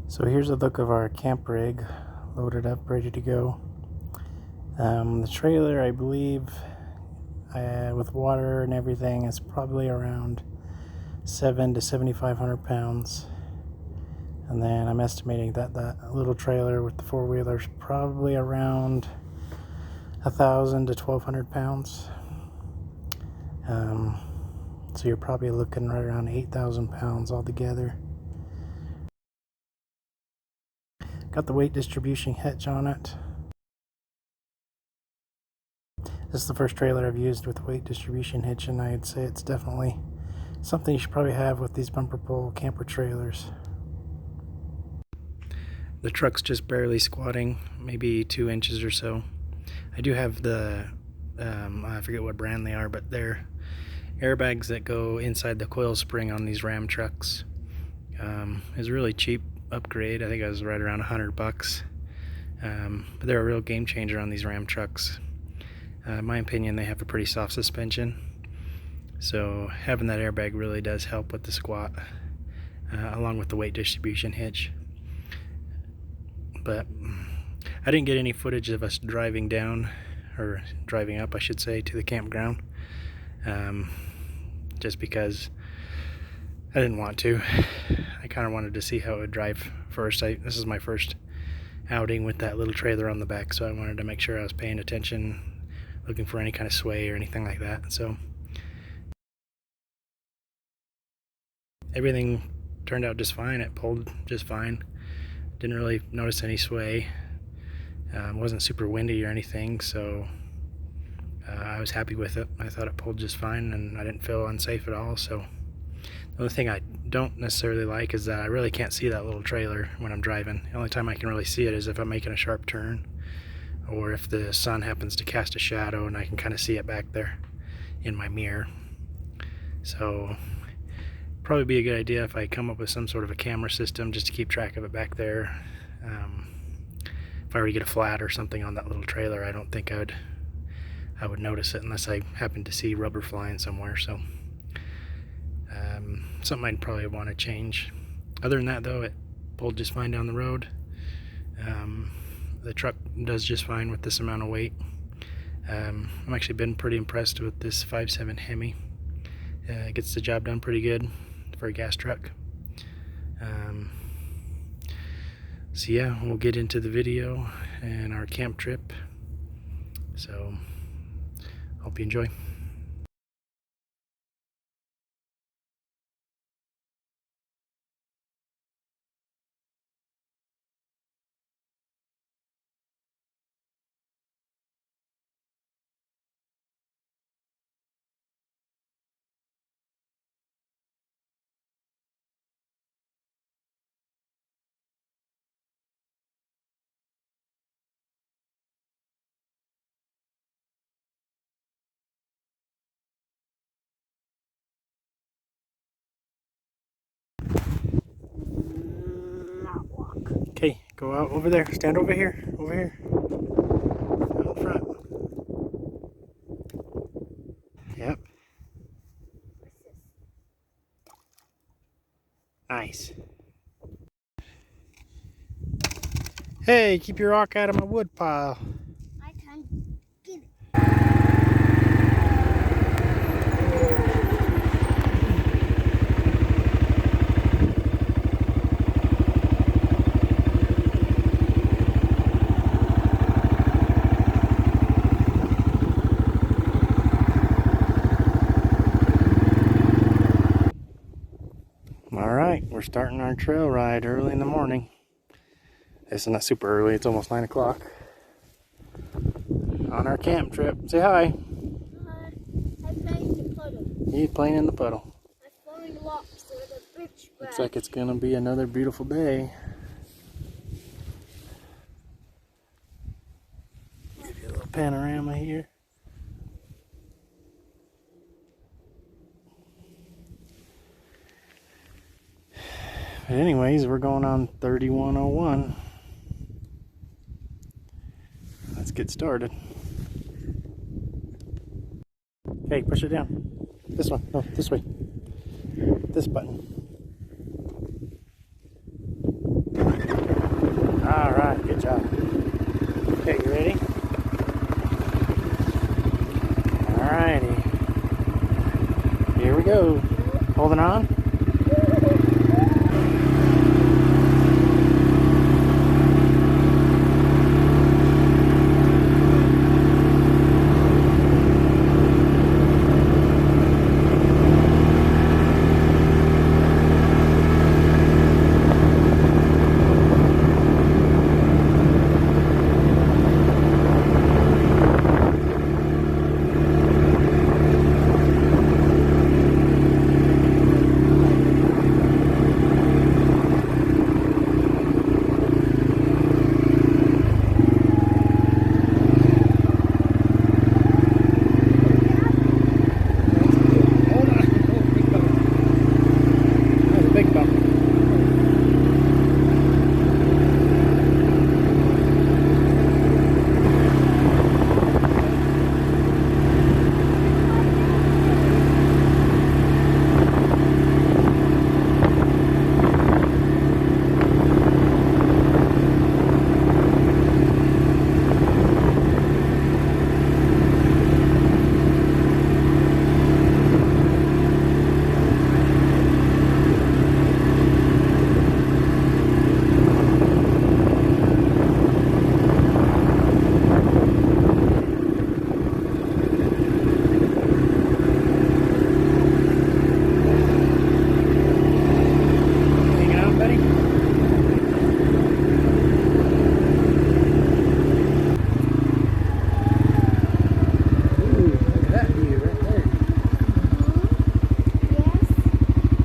So here's a look of our camp rig, loaded up, ready to go. The trailer, I believe, with water and everything, is probably around 7 to 7,500 pounds. And then I'm estimating that that little trailer with the four-wheeler is probably around 1,000 to 1,200 pounds. So you're probably looking right around 8,000 pounds altogether. Got the weight distribution hitch on it. This is the first trailer I've used with weight distribution hitch, and I'd say it's definitely something you should probably have with these bumper pull camper trailers. The truck's just barely squatting, maybe 2 inches or so. I do have the, I forget what brand they are, but they're airbags that go inside the coil spring on these Ram trucks. It's a really cheap upgrade. I think it was right around $100. But they're a real game changer on these Ram trucks. In my opinion, they have a pretty soft suspension, so having that airbag really does help with the squat, along with the weight distribution hitch. But I didn't get any footage of us driving down, or driving up I should say, to the campground, just because I didn't want to. I kind of wanted to see how it would drive first. This is my first outing with that little trailer on the back, so I wanted to make sure I was paying attention, looking for any kind of sway or anything like that. So everything turned out just fine. It pulled just fine. Didn't really notice any sway. Wasn't super windy or anything, so I was happy with it. I thought it pulled just fine, and I didn't feel unsafe at all. So the only thing I don't necessarily like is that I really can't see that little trailer when I'm driving. The only time I can really see it is if I'm making a sharp turn, or if the sun happens to cast a shadow and I can kind of see it back there in my mirror. So probably be a good idea if I come up with some sort of a camera system just to keep track of it back there. If I were to get a flat or something on that little trailer, I don't think I would notice it unless I happen to see rubber flying somewhere. So something I'd probably want to change. Other than that, though, it pulled just fine down the road. The truck does just fine with this amount of weight. I've actually been pretty impressed with this 5.7 Hemi. It gets the job done pretty good for a gas truck. So yeah, we'll get into the video and our camp trip. So hope you enjoy. Okay, go out over there. Stand over here. Over here. Out in front. Yep. Nice. Hey, keep your rock out of my wood pile. I can't get it. Alright, we're starting our trail ride early in the morning. It's not super early, it's almost 9 o'clock. On our camp trip. Say hi. I'm playing in the puddle. He's playing in the puddle. I'm throwing rocks with a bridge bag. Looks like it's gonna be another beautiful day. Give you a little panorama here. But anyways, we're going on 3101. Let's get started. Okay, push it down. This one. No, this way. This button. All right, good job. Okay, you ready? All righty. Here we go. Holding on. Big bump.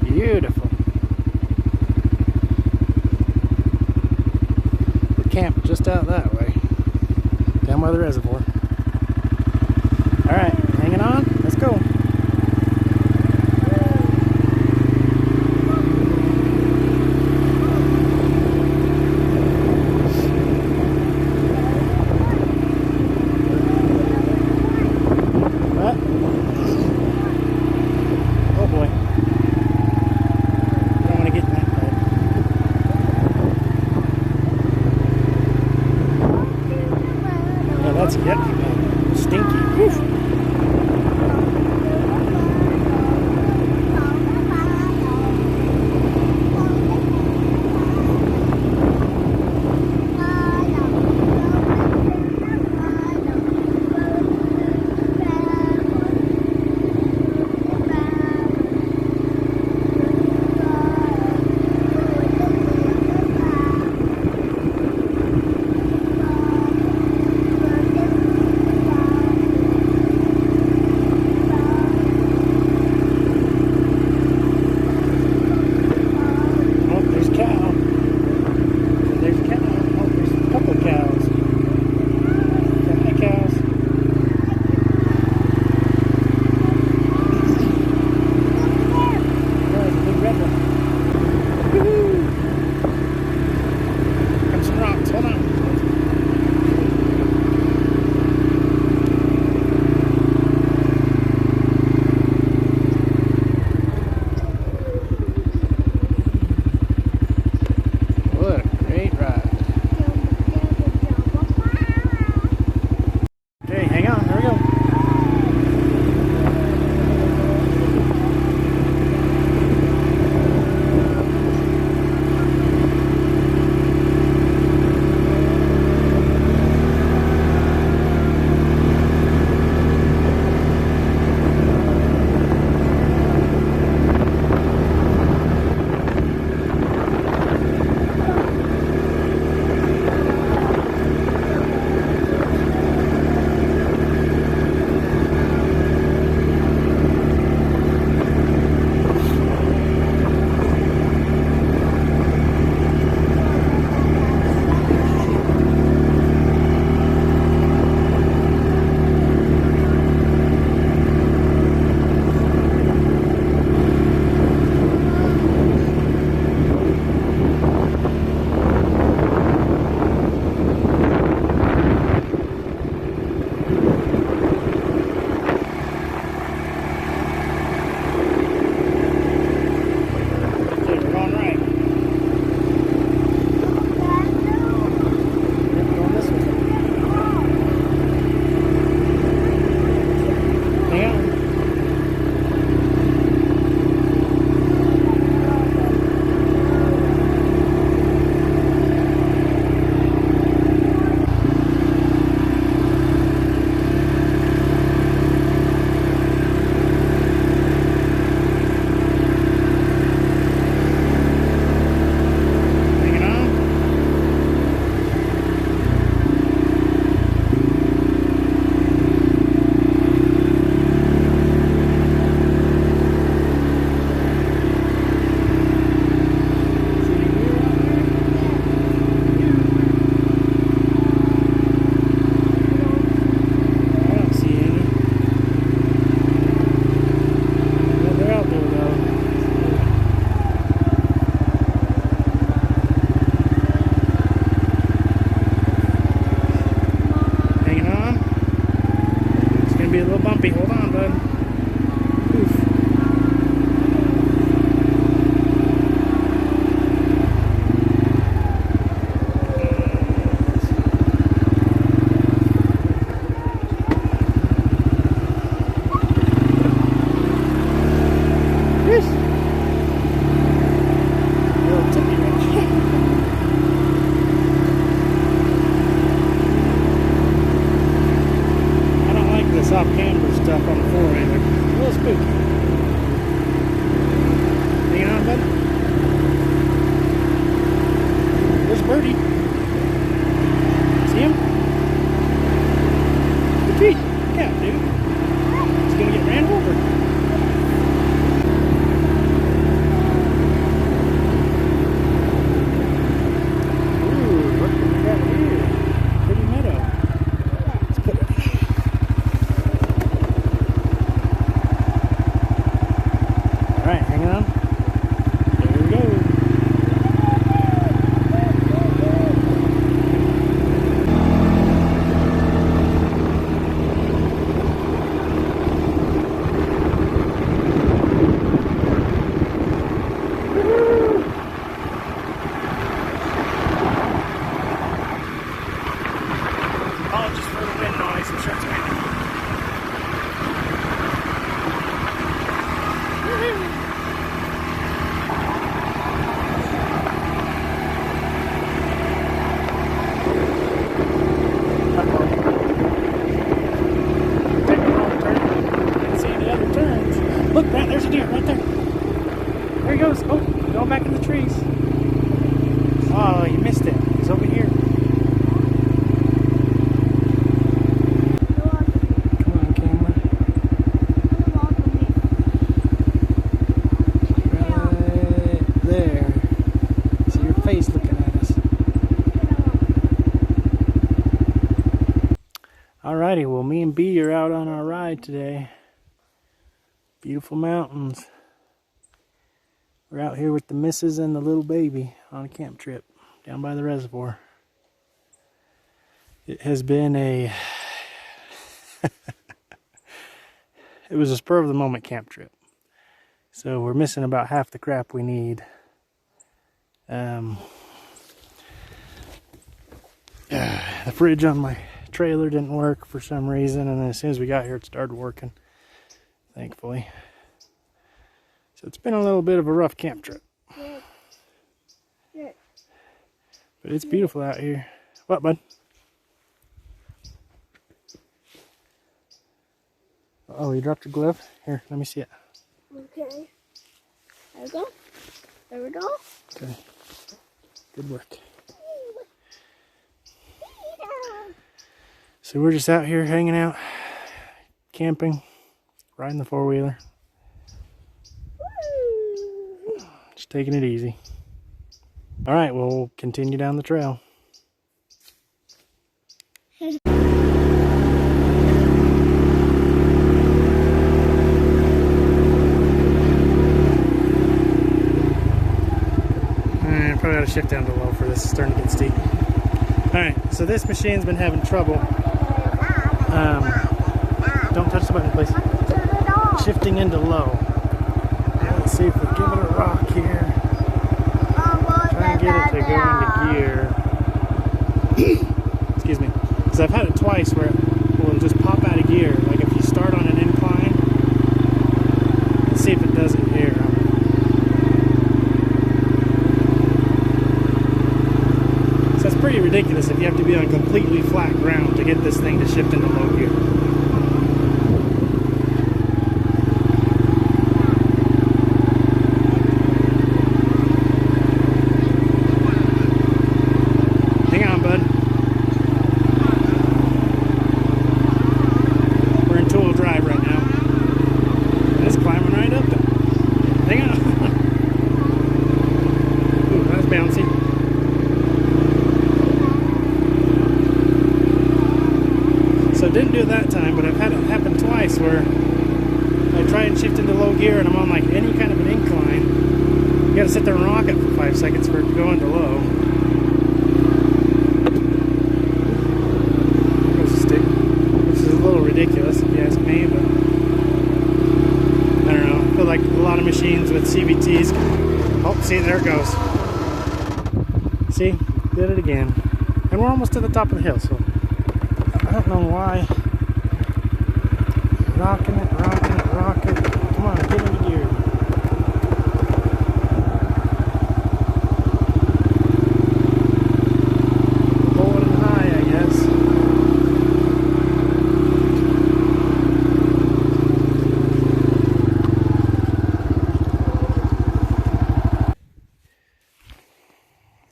Beautiful. We camped just out that way, down by the reservoir. All right, hanging on. Let's go. What? Oh boy. Don't want to get in that bed. Yeah, that's yucky, man. Stinky. Woof. birdie. See him? Retreat. Yeah, dude. He's gonna get ran over. Ooh, look what we got here. Pretty meadow. Let's put it. Alright, hang on. There we go. Apologies for the wind noise, I'm sure it's windy. Take a wrong turn. Can't see any other turns. Look, Brent, there's a deer right there. There he goes. Oh, going back in the trees. Oh, you missed it. He's over here. Come on, camera. Right there. See your face looking at us. Alrighty, well, me and B are out on our ride today. Beautiful mountains. We're out here with the missus and the little baby on a camp trip down by the reservoir. It has been it was a spur of the moment camp trip. So we're missing about half the crap we need. The fridge on my trailer didn't work for some reason, and then as soon as we got here it started working, thankfully. So it's been a little bit of a rough camp trip. But it's beautiful out here. What, bud? Oh, you dropped your glove? Here, let me see it. Okay. There we go. There we go. Okay. Good work. So we're just out here hanging out, camping, riding the four-wheeler. Just taking it easy. All right, we'll continue down the trail. Probably got to shift down to low for this. It's starting to get steep. Alright, so this machine's been having trouble. Don't touch the button, please. Shifting into low. Let's see if we give it a rock here. Try and get it to go into gear. Excuse me. Because I've had it twice where it will just pop out of gear. Like if you start on an incline, let's see if it does it here. So it's pretty ridiculous if you have to be on completely flat ground to get this thing to shift into low gear. Hang on, bud. We're in two-wheel drive right now. And it's climbing right up there. Hang on. Ooh, that's bouncy. So it didn't do it that time, but I've had it happen twice where I try and shift into low gear and I'm on like any kind of an incline. You gotta sit there and rock it for 5 seconds for it to go into low. Goes the stick, which is a little ridiculous if you ask me, but I don't know. I feel like a lot of machines with CVTs. Oh, see, there it goes. See, did it again. And we're almost to the top of the hill, so I don't know why. Rocking it, rocking it, rocking it. Come on, get into gear. Holding high, I guess.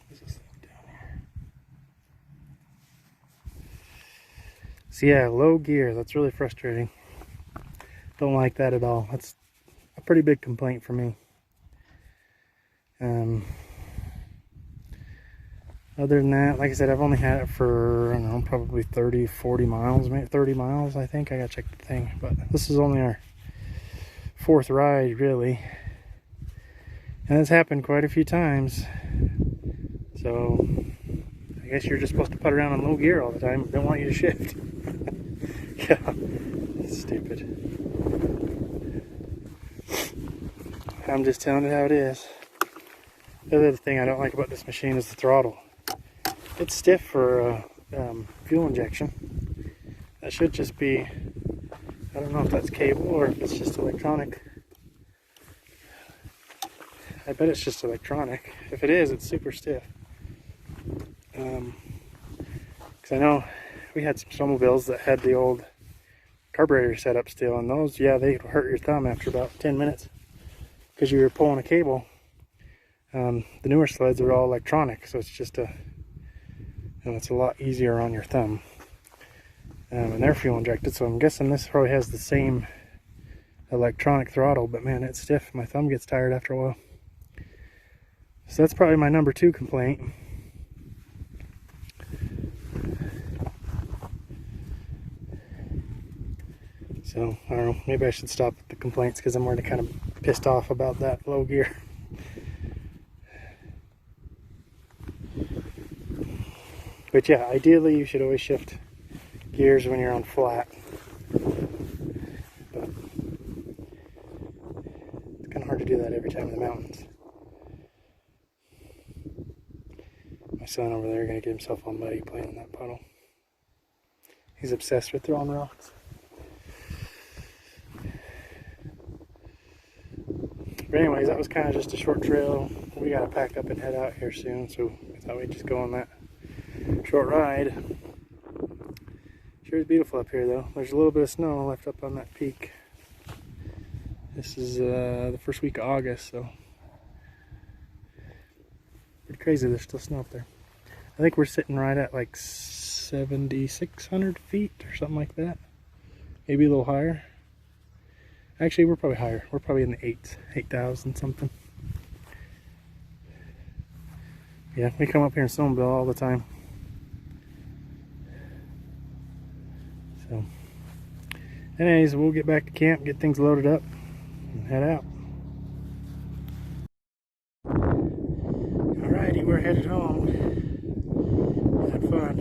What's this thing down here? So yeah, low gear, that's really frustrating. Don't like that at all. That's a pretty big complaint for me. Other than that, like I said, I've only had it for, I don't know, probably 30, 40 miles, maybe 30 miles, I think. I gotta check the thing. But this is only our 4th ride, really. And it's happened quite a few times. So, I guess you're just supposed to put around on low gear all the time. Don't want you to shift. Yeah, it's stupid. I'm just telling it how it is. The other thing I don't like about this machine is the throttle. It's stiff for fuel injection. That should just be, I don't know if that's cable or if it's just electronic. I bet it's just electronic. If it is, it's super stiff. Because I know we had some snowmobiles that had the old carburetor set up still, and those, yeah, they hurt your thumb after about 10 minutes because you were pulling a cable. The newer sleds are all electronic, so it's just it's a lot easier on your thumb. And they're fuel injected, so I'm guessing this probably has the same electronic throttle, but man, it's stiff. My thumb gets tired after a while. So that's probably my number 2 complaint. So, I don't know, maybe I should stop with the complaints because I'm already kind of pissed off about that low gear. But yeah, ideally you should always shift gears when you're on flat. But it's kind of hard to do that every time in the mountains. My son over there gonna get himself all muddy playing in that puddle. He's obsessed with throwing rocks. But anyways, that was kind of just a short trail. We gotta pack up and head out here soon, so I thought we'd just go on that short ride. Sure is beautiful up here though. There's a little bit of snow left up on that peak. This is the first week of August, so pretty crazy there's still snow up there. I think we're sitting right at like 7,600 feet or something like that. Maybe a little higher. Actually, we're probably higher. We're probably in the 8,000 something. Yeah, we come up here in snowmobile all the time. So, anyways, we'll get back to camp, get things loaded up, and head out. Alrighty, we're headed home. Had fun.